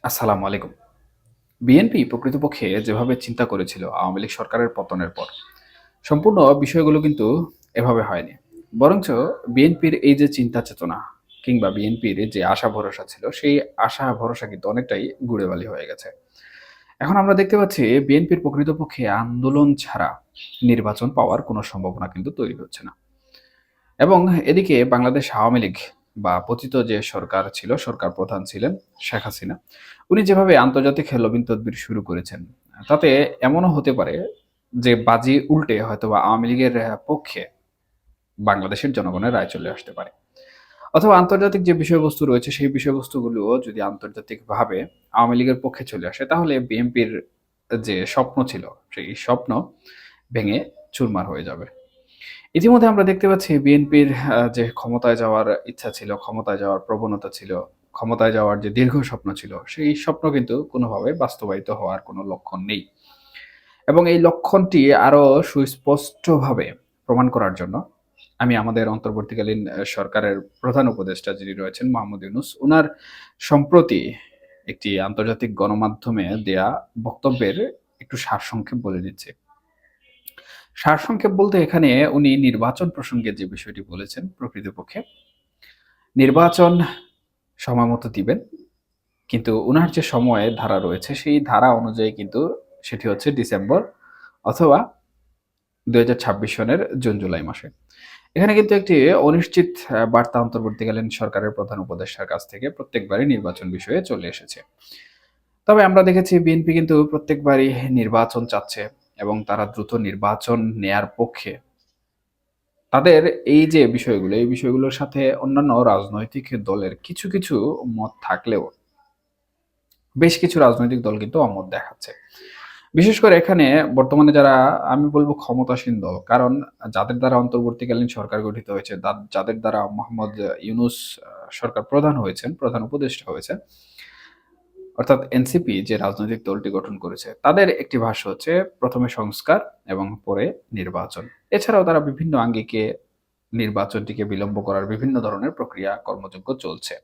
আসসালামু আলাইকুম। বিএনপি প্রকৃতপক্ষে যেভাবে চিন্তা করেছিল আওয়ামী লীগ সরকারের পতনের পর, সম্পূর্ণ বিষয়গুলো কিন্তু এভাবে হয়নি। বরঞ্চ বিএনপির এই যে চিন্তা চেতনা কিংবা বিএনপির যে আশা ভরসা ছিল, সেই আশা ভরসা কিন্তু অনেকটাই গুড়েবালি হয়ে গেছে। এখন আমরা দেখতে পাচ্ছি বিএনপির প্রকৃতপক্ষে আন্দোলন ছাড়া নির্বাচন পাওয়ার কোনো সম্ভাবনা কিন্তু তৈরি হচ্ছে না। এবং এদিকে বাংলাদেশ আওয়ামী লীগ বা পতিত যে সরকার ছিল, সরকার প্রধান ছিলেন শেখ হাসিনা। উনি যেভাবে আন্তর্জাতিক লবিং তদবির শুরু করেছেন, তাতে এমনও হতে পারে যে বাজি উল্টে হয়তোবা আওয়ামী লীগের পক্ষে বাংলাদেশের জনগণের রায় চলে আসতে পারে। অথবা আন্তর্জাতিক যে বিষয়বস্তু রয়েছে সেই বিষয়বস্তুগুলোও যদি আন্তর্জাতিকভাবে আওয়ামী লীগের পক্ষে চলে আসে, তাহলে বিএনপির যে স্বপ্ন ছিল সেই স্বপ্ন ভেঙে চুরমার হয়ে যাবে। ইতিমধ্যে আমরা দেখতে পাচ্ছি বিএনপির যে ক্ষমতায় যাওয়ার ইচ্ছা ছিল, ক্ষমতায় যাওয়ার প্রবণতা ছিল, ক্ষমতায় যাওয়ার যে দীর্ঘ স্বপ্ন ছিল, সেই স্বপ্ন কিন্তু কোনোভাবে বাস্তবায়িত হওয়ার কোনো লক্ষণ নেই। এবং এই লক্ষণটি আরো সুস্পষ্টভাবে প্রমাণ করার জন্য আমি আমাদের অন্তর্বর্তীকালীন সরকারের প্রধান উপদেষ্টা যিনি রয়েছেন মোহাম্মদ ইউনূস, উনার সম্প্রতি একটি আন্তর্জাতিক গণমাধ্যমে দেয়া বক্তব্যের একটু সারসংক্ষেপ বলে দিচ্ছি। সারসংক্ষেপ বলতে এখানে উনি নির্বাচন প্রসঙ্গে যে বিষয়টি বলেছেন, প্রকৃতপক্ষে নির্বাচন সময়মতো দিবেন, কিন্তু উনার যে সময়ের ধারা রয়েছে সেই ধারা অনুযায়ী কিন্তু সেটি হচ্ছে ডিসেম্বর অথবা ২০২৬ সনের জুন-জুলাই মাসে। এখানে কিন্তু একটি অনিশ্চিত বার্তা অন্তর্বর্তীকালীন সরকারের প্রধান উপদেষ্টার কাছ থেকে প্রত্যেকবারই নির্বাচন বিষয়ে চলে এসেছে। তবে আমরা দেখেছি বিএনপি কিন্তু প্রত্যেকবারই নির্বাচন চাচ্ছে এবং তারা দ্রুত নির্বাচন নেয়ার পক্ষে। তাদের এই যে বিষয়গুলো, এই বিষয়গুলোর সাথে অন্যান্য রাজনৈতিক দলের কিছু মত থাকলেও বেশ কিছু রাজনৈতিক দল কিন্তু অমত দেখাচ্ছে। বিশেষ করে এখানে বর্তমানে যারা, আমি বলব ক্ষমতাসীন দল, কারণ যাদের দ্বারা অন্তর্বর্তীকালীন সরকার গঠিত হয়েছে, যাদের দ্বারা মোহাম্মদ ইউনূস সরকার প্রধান হয়েছেন, প্রধান উপদেষ্টা হয়েছেন, অর্থাৎ এনসিপি যে রাজনৈতিক দলটি গঠন করেছে, তাদের একটি ভাষ্য হচ্ছে প্রথমে সংস্কার এবং পরে নির্বাচন। এছাড়াও তারা বিভিন্ন আঙ্গিকে নির্বাচনটিকে বিলম্ব করার বিভিন্ন ধরনের প্রক্রিয়া কর্মযজ্ঞ চলছে।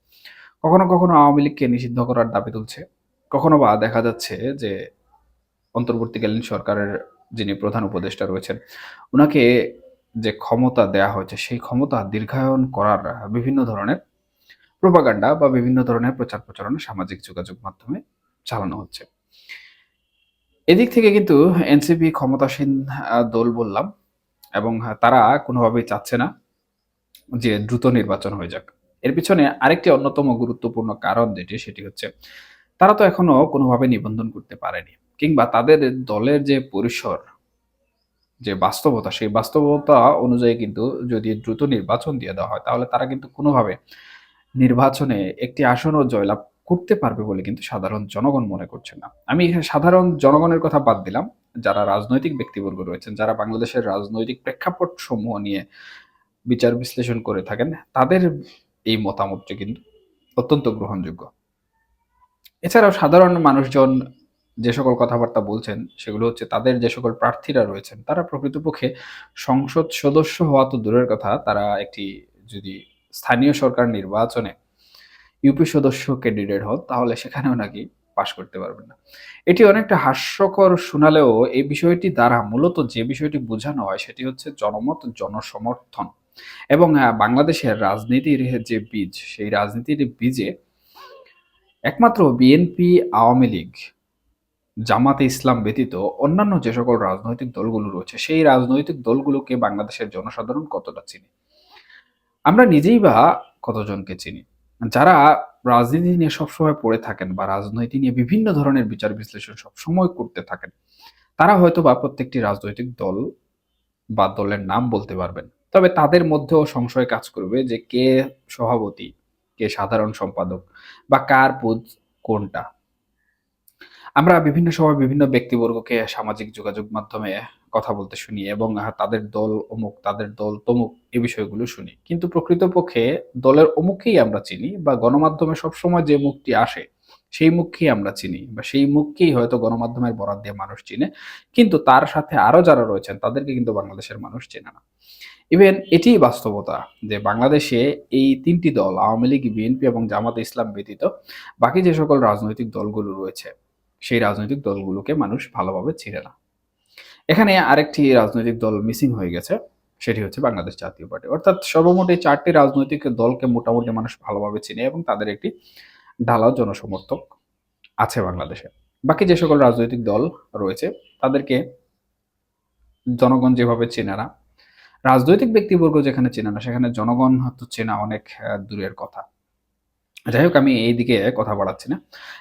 কখনো কখনো আওয়ামী লীগকে নিষিদ্ধ করার দাবি তুলছে, কখনো বা দেখা যাচ্ছে যে অন্তর্বর্তীকালীন সরকারের যিনি প্রধান উপদেষ্টা রয়েছেন, উনাকে যে ক্ষমতা দেয়া হয়েছে সেই ক্ষমতা দীর্ঘায়ন করার বিভিন্ন ধরনের প্রোপাগান্ডা বা বিভিন্ন ধরনের প্রচার প্রচারণা সামাজিক যোগাযোগ মাধ্যমে চালানো হচ্ছে। এদিক থেকে কিন্তু এনসিপি ক্ষমতাসীন দল বললাম, এবং তারা কোনোভাবেই চাচ্ছে না যে দ্রুত নির্বাচন হয়ে যাক। এর পিছনে আরেকটি অন্যতম গুরুত্বপূর্ণ কারণ যেটি, সেটি হচ্ছে তারা তো এখনো কোনোভাবে নিবন্ধন করতে পারেনি, কিংবা তাদের দলের যে পরিসর, যে বাস্তবতা, সেই বাস্তবতা অনুযায়ী কিন্তু যদি দ্রুত নির্বাচন দিয়ে দেওয়া হয়, তাহলে তারা কিন্তু কোনোভাবে নির্বাচনে একটি আসনও জয়লাভ করতে পারবে বলে কিন্তু সাধারণ জনগণ মনে করছে না। আমি এখানে সাধারণ জনগণের কথা বাদ দিলাম, যারা রাজনৈতিক ব্যক্তিবর্গ রয়েছেন, যারা বাংলাদেশের রাজনৈতিক প্রেক্ষাপট সমূহ নিয়ে বিচার বিশ্লেষণ করে থাকেন, তাদের এই মতামতটি কিন্তু অত্যন্ত গ্রহণযোগ্য। এছাড়াও সাধারণ মানুষজন যে সকল কথাবার্তা বলছেন, সেগুলো হচ্ছে তাদের যে সকল প্রার্থীরা রয়েছেন, তারা প্রকৃতপক্ষে সংসদ সদস্য হওয়া তো দূরের কথা, তারা একটি যদি স্থানীয় সরকার নির্বাচনে ইউপি সদস্য ক্যান্ডিডেট হন, তাহলে সেখানেও নাকি পাশ করতে পারবেন না। এটি অনেকটা হাস্যকর শোনালেও এই বিষয়টি দ্বারা মূলত যে বিষয়টি বোঝানো হয় সেটি হচ্ছে জনমত, জনসমর্থন এবং বাংলাদেশের রাজনীতির যে বীজ, সেই রাজনীতির বীজে একমাত্র বিএনপি, আওয়ামী লীগ, জামাতে ইসলাম ব্যতীত অন্যান্য যে সকল রাজনৈতিক দলগুলো রয়েছে, সেই রাজনৈতিক দলগুলোকে বাংলাদেশের জনসাধারণ কতটা চিনে? আমরা নিজেই বা কতজনকে চিনি? যারা রাজনীতি নিয়ে সবসময় পড়ে থাকেন বা রাজনীতি নিয়ে বিভিন্ন ধরনের বিচার বিশ্লেষণ সবসময় করতে থাকেন, তারা হয়তোবা প্রত্যেকটি রাজনৈতিক দল বা দলের নাম বলতে পারবেন। তবে তাদের মধ্যেও সংশয় কাজ করবে যে কে সভাপতি, কে সাধারণ সম্পাদক বা কার পদ কোনটা। আমরা বিভিন্ন সময় বিভিন্ন ব্যক্তিবর্গকে সামাজিক যোগাযোগ মাধ্যমে কথা বলতে শুনি এবং তাদের দল অমুক, তাদের দল তমুক, এই বিষয়গুলো শুনি। কিন্তু প্রকৃতপক্ষে দলের অমুককেই আমরা চিনি, বা গণমাধ্যমে সবসময় যে মুখটি আসে, সেই মুখকেই আমরা চিনি, বা সেই মুখকেই হয়তো গণমাধ্যমের বরাত দিয়ে মানুষ চিনে। কিন্তু তার সাথে আরো যারা রয়েছেন তাদেরকে কিন্তু বাংলাদেশের মানুষ চেনে না। ইভেন এটিই বাস্তবতা যে বাংলাদেশে এই ৩ টি দল আওয়ামী লীগ, বিএনপি এবং জামাতে ইসলাম ব্যতীত বাকি যে সকল রাজনৈতিক দলগুলো রয়েছে, সেই রাজনৈতিক দলগুলোকে মানুষ ভালোভাবে চিনে না। এখানে আরেকটি রাজনৈতিক দল মিসিং হয়ে গেছে। সেটি হচ্ছে বাংলাদেশ জাতীয় পার্টি। অর্থাৎ সর্বমোট এই ৪ টি রাজনৈতিক দলকে মোটামুটি মানুষ ভালোভাবে চিনে এবং তাদের একটি ঢালাও জনসমর্থক আছে বাংলাদেশে। বাকি যে সকল রাজনৈতিক দল রয়েছে তাদেরকে জনগণ যেভাবে চেনে না, রাজনৈতিক ব্যক্তিবর্গ যেখানে চেনে না, সেখানে জনগণ হয়তো চেনা অনেক দূরের কথা। যাই হোক আমি এইদিকে কথা বাড়াচ্ছি না।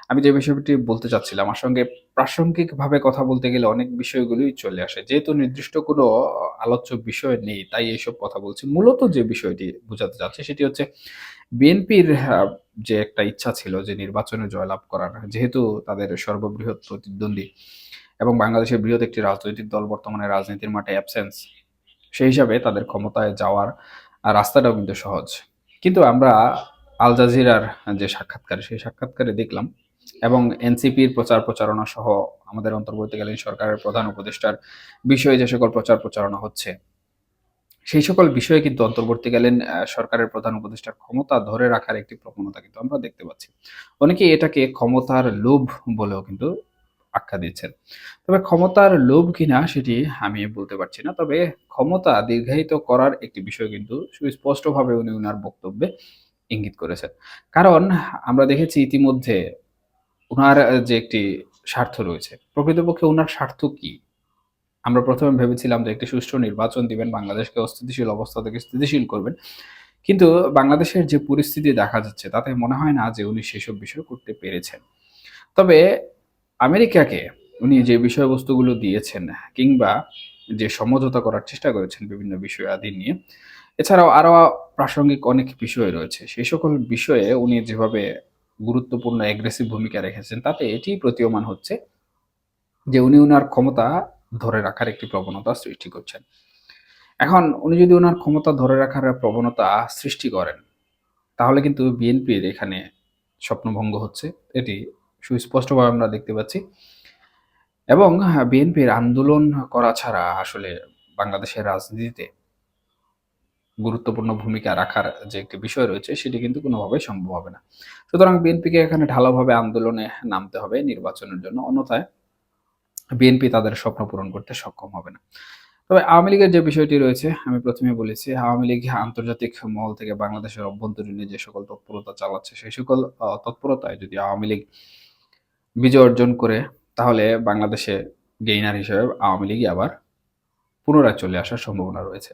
আমি যে বিষয়টি বলতে চাচ্ছিলাম, আমার সঙ্গে প্রাসঙ্গিকভাবে কথা বলতে গেলে অনেক বিষয়গুলোই চলে আসে। যেহেতু নির্দিষ্ট কোনো আলোচ্য বিষয় নেই, তাই এইসব কথা বলছি। মূলত যে বিষয়টি বোঝাতে চাচ্ছি সেটি হচ্ছে বিএনপির যে একটা ইচ্ছা ছিল যে নির্বাচনে জয়লাভ করার। যেহেতু তাদের সর্ববৃহৎ প্রতিদ্বন্দ্বী এবং বাংলাদেশের বৃহৎ একটি রাজনৈতিক দল বর্তমানে রাজনীতির মাঠে অ্যাবসেন্স। সেই হিসাবে তাদের ক্ষমতায় যাওয়ার রাস্তাটাও কিন্তু সহজ। কিন্তু আমরা আল জাজিরার যে সাক্ষাৎকার, সেই সাক্ষাৎকারে দেখলাম এবং এনসিপির প্রচার প্রচারণা সহ আমাদের অন্তর্বর্তীকালীন সরকারের প্রধান উপদেষ্টার বিষয়ে যে সকল প্রচার প্রচারণা হচ্ছে, সেই সকল বিষয়ে কিন্তু অন্তর্বর্তীকালীন সরকারের প্রধান উপদেষ্টার ক্ষমতা ধরে রাখার একটি প্রবণতা কিন্তু আমরা দেখতে পাচ্ছি। অনেকেই এটাকে ক্ষমতার লোভ বলেও কিন্তু আখ্যা দিচ্ছেন। তবে ক্ষমতার লোভ কিনা সেটি আমি বলতে পারছি না। তবে ক্ষমতা দীর্ঘায়িত করার একটি বিষয় কিন্তু সুস্পষ্টভাবে উনি উনার বক্তব্যে ইঙ্গিত করেছেন। কারণ আমরা দেখেছি ইতিমধ্যে উনার যে একটি স্বার্থ রয়েছে, প্রকৃতপক্ষে উনার স্বার্থ কি? আমরা ১ম এ ভেবেছিলাম যে একটি সুষ্ঠু নির্বাচন দিবেন, বাংলাদেশকে অস্থিতিশীল অবস্থা থেকে স্থিতিশীল করবেন। কিন্তু বাংলাদেশের যে পরিস্থিতি দেখা যাচ্ছে তাতে মনে হয় না যে উনি সেসব বিষয় করতে পেরেছেন। তবে আমেরিকাকে উনি যে বিষয়বস্তুগুলো দিয়েছেন কিংবা যে সমঝোতা করার চেষ্টা করেছেন বিভিন্ন বিষয়াদি নিয়ে, এছাড়াও আরো প্রাসঙ্গিক অনেক বিষয় রয়েছে। সেই সকল বিষয়ে উনি যেভাবে গুরুত্বপূর্ণ অ্যাগ্রেসিভ ভূমিকা রেখেছেন তাতে এটিই প্রতীয়মান হচ্ছে যে উনি উনার ক্ষমতা ধরে রাখার একটি প্রবণতা সৃষ্টি করছেন। এখন উনি যদি উনার ক্ষমতা ধরে রাখার প্রবণতা সৃষ্টি করেন, তাহলে কিন্তু বিএনপির এখানে স্বপ্নভঙ্গ হচ্ছে। এটি সুস্পষ্টভাবে আমরা দেখতে পাচ্ছি। এবং বিএনপির আন্দোলন করা ছাড়া আসলে বাংলাদেশের রাজনীতিতে গুরুত্বপূর্ণ ভূমিকা রাখার যে একটি বিষয় রয়েছে সেটি কিন্তু কোনোভাবেই সম্ভব হবে না। সুতরাং বিএনপিকে এখানে ঢালাওভাবে আন্দোলনে নামতে হবে নির্বাচনের জন্য। অন্যথায় বিএনপি তাদের স্বপ্ন পূরণ করতে সক্ষম হবে না। তবে আওয়ামী লীগের যে বিষয়টি রয়েছে আমি ১ম এ বলেছি, আওয়ামী লীগ আন্তর্জাতিক মহল থেকে বাংলাদেশের অভ্যন্তরীণে যে সকল তৎপরতা চালাচ্ছে সেই সকল তৎপরতায় যদি আওয়ামী লীগ বিজয় অর্জন করে তাহলে বাংলাদেশে গেইনার হিসেবে আওয়ামী লীগই আবার পুনরায় চলে আসার সম্ভাবনা রয়েছে।